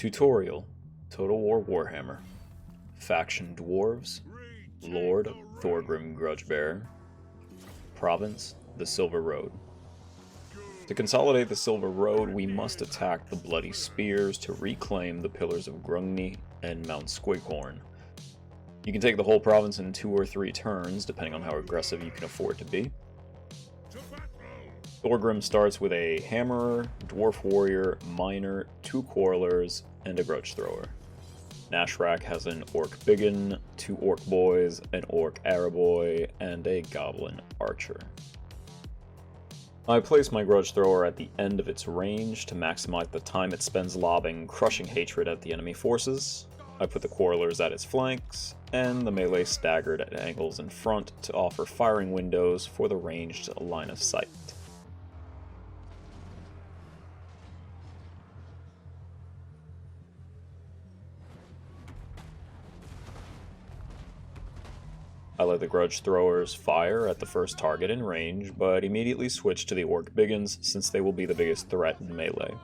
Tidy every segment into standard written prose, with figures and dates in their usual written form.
Tutorial, Total War Warhammer. Faction Dwarves, Lord Thorgrim Grudgebearer. Province, the Silver Road. To consolidate the Silver Road, we must attack the Bloody Spears to reclaim the Pillars of Grungni and Mount Squighorn. You can take the whole province in 2 or 3 turns, depending on how aggressive you can afford to be. Thorgrim starts with a Hammerer, Dwarf Warrior, Miner, 2 Quarrelers, and a Grudge Thrower. Nashrak has an Orc Biggin, 2 Orc Boys, an Orc Araboy, and a Goblin Archer. I place my Grudge Thrower at the end of its range to maximize the time it spends lobbing crushing hatred at the enemy forces. I put the Quarrelers at its flanks, and the melee staggered at angles in front to offer firing windows for the ranged line of sight. I let the Grudge Throwers fire at the first target in range, but immediately switch to the Orc Biggins since they will be the biggest threat in melee.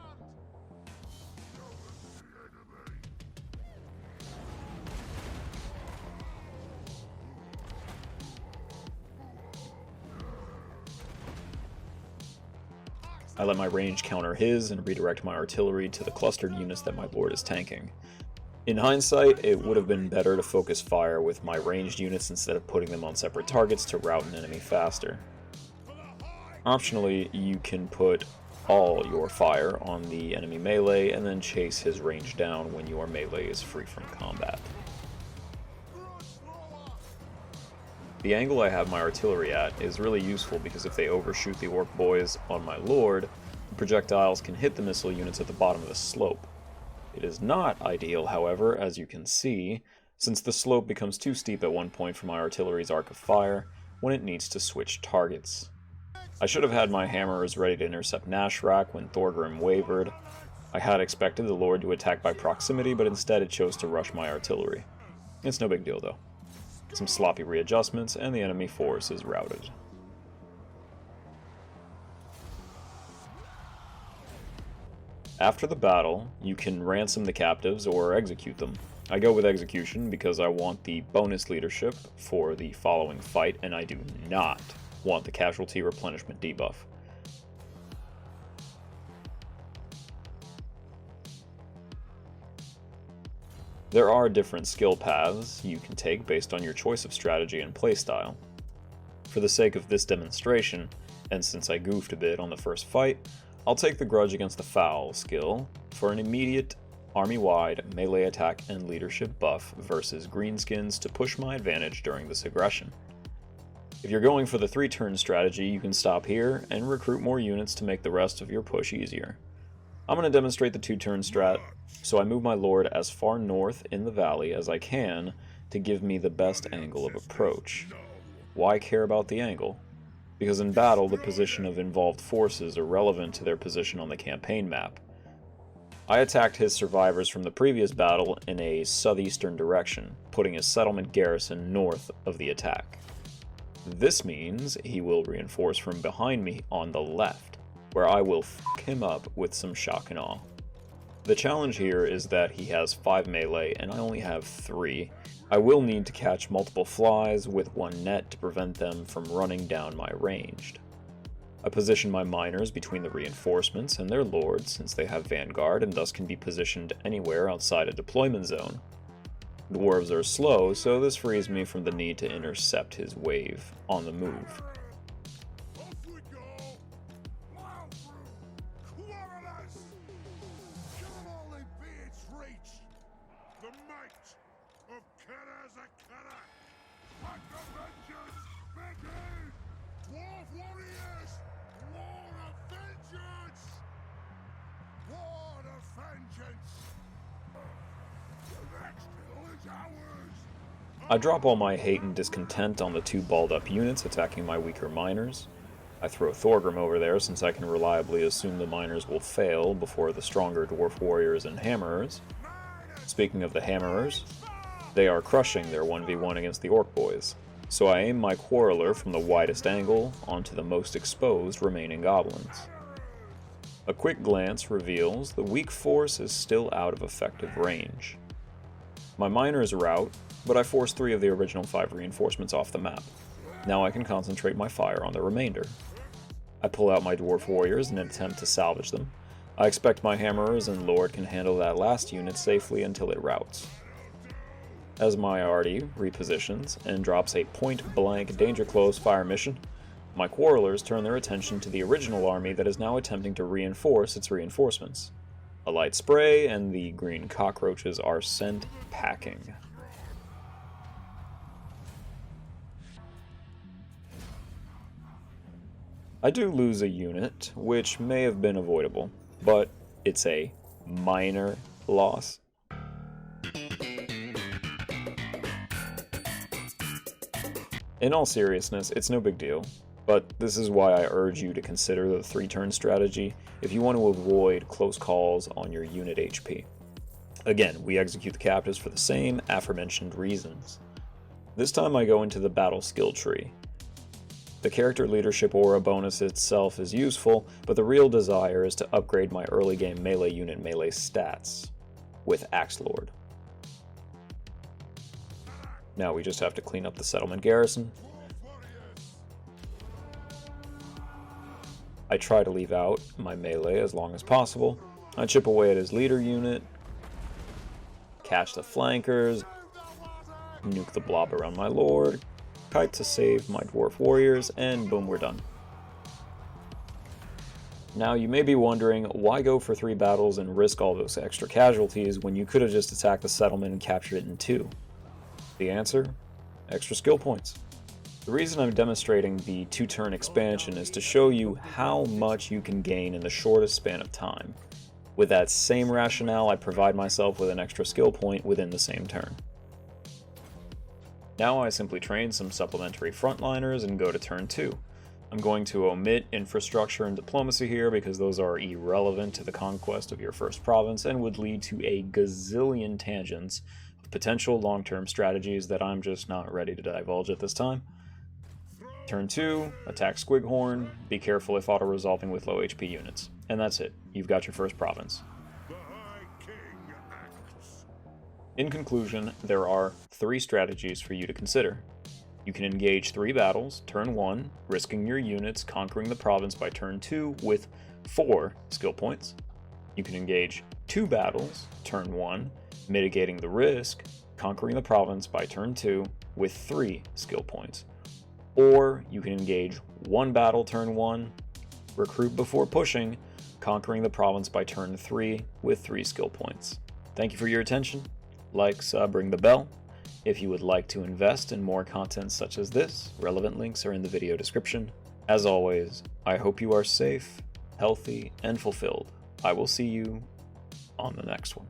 I let my range counter his and redirect my artillery to the clustered units that my lord is tanking. In hindsight, it would have been better to focus fire with my ranged units instead of putting them on separate targets to rout an enemy faster. Optionally, you can put all your fire on the enemy melee and then chase his range down when your melee is free from combat. The angle I have my artillery at is really useful because if they overshoot the Orc Boys on my lord, the projectiles can hit the missile units at the bottom of the slope. It is not ideal, however, as you can see, since the slope becomes too steep at one point for my artillery's arc of fire when it needs to switch targets. I should have had my hammerers ready to intercept Nashrak when Thorgrim wavered. I had expected the Lord to attack by proximity, but instead it chose to rush my artillery. It's no big deal though. Some sloppy readjustments and the enemy force is routed. After the battle, you can ransom the captives or execute them. I go with execution because I want the bonus leadership for the following fight, and I do not want the casualty replenishment debuff. There are different skill paths you can take based on your choice of strategy and playstyle. For the sake of this demonstration, and since I goofed a bit on the first fight, I'll take the Grudge Against the Foul skill for an immediate, army-wide melee attack and leadership buff versus greenskins to push my advantage during this aggression. If you're going for the 3-turn strategy, you can stop here and recruit more units to make the rest of your push easier. I'm going to demonstrate the 2-turn strat, so I move my lord as far north in the valley as I can to give me the best angle of approach. Why care about the angle? Because in battle, the position of involved forces are relevant to their position on the campaign map. I attacked his survivors from the previous battle in a southeastern direction, putting his settlement garrison north of the attack. This means he will reinforce from behind me on the left, where I will f*** him up with some shock and awe. The challenge here is that he has 5 melee and I only have 3. I will need to catch multiple flies with 1 net to prevent them from running down my ranged. I position my miners between the reinforcements and their lords since they have vanguard and thus can be positioned anywhere outside a deployment zone. Dwarves are slow, so this frees me from the need to intercept his wave on the move. I drop all my hate and discontent on the 2 balled up units attacking my weaker miners. I throw Thorgrim over there since I can reliably assume the miners will fail before the stronger dwarf warriors and hammerers. Speaking of the hammerers, they are crushing their 1v1 against the Orc Boys, so I aim my Quarreler from the widest angle onto the most exposed remaining goblins. A quick glance reveals the weak force is still out of effective range. My miners are out, but I forced 3 of the original 5 reinforcements off the map. Now I can concentrate my fire on the remainder. I pull out my dwarf warriors in an attempt to salvage them. I expect my hammerers and lord can handle that last unit safely until it routs. As my arty repositions and drops a point-blank danger-close fire mission, my quarrelers turn their attention to the original army that is now attempting to reinforce its reinforcements. A light spray and the green cockroaches are sent packing. I do lose a unit, which may have been avoidable, but it's a minor loss. In all seriousness, it's no big deal, but this is why I urge you to consider the 3-turn strategy if you want to avoid close calls on your unit HP. Again, we execute the captives for the same aforementioned reasons. This time I go into the battle skill tree. The character leadership aura bonus itself is useful, but the real desire is to upgrade my early game melee unit melee stats with Axe Lord. Now we just have to clean up the settlement garrison. I try to leave out my melee as long as possible. I chip away at his leader unit, catch the flankers, nuke the blob around my lord, kite to save my dwarf warriors, and boom, we're done. Now you may be wondering, why go for 3 battles and risk all those extra casualties when you could have just attacked the settlement and captured it in 2? The answer? Extra skill points. The reason I'm demonstrating the 2-turn expansion is to show you how much you can gain in the shortest span of time. With that same rationale, I provide myself with an extra skill point within the same turn. Now I simply train some supplementary frontliners and go to turn 2. I'm going to omit infrastructure and diplomacy here because those are irrelevant to the conquest of your first province and would lead to a gazillion tangents of potential long-term strategies that I'm just not ready to divulge at this time. Turn 2, attack Squighorn, be careful if auto-resolving with low HP units. And that's it, you've got your first province. In conclusion, there are 3 strategies for you to consider. You can engage 3 battles, turn 1, risking your units conquering the province by turn 2 with 4 skill points. You can engage 2 battles, turn 1, mitigating the risk, conquering the province by turn 2 with 3 skill points. Or you can engage 1 battle turn 1, recruit before pushing, conquering the province by turn 3 with 3 skill points. Thank you for your attention. Like, sub, ring the bell. If you would like to invest in more content such as this, relevant links are in the video description. As always, I hope you are safe, healthy, and fulfilled. I will see you on the next one.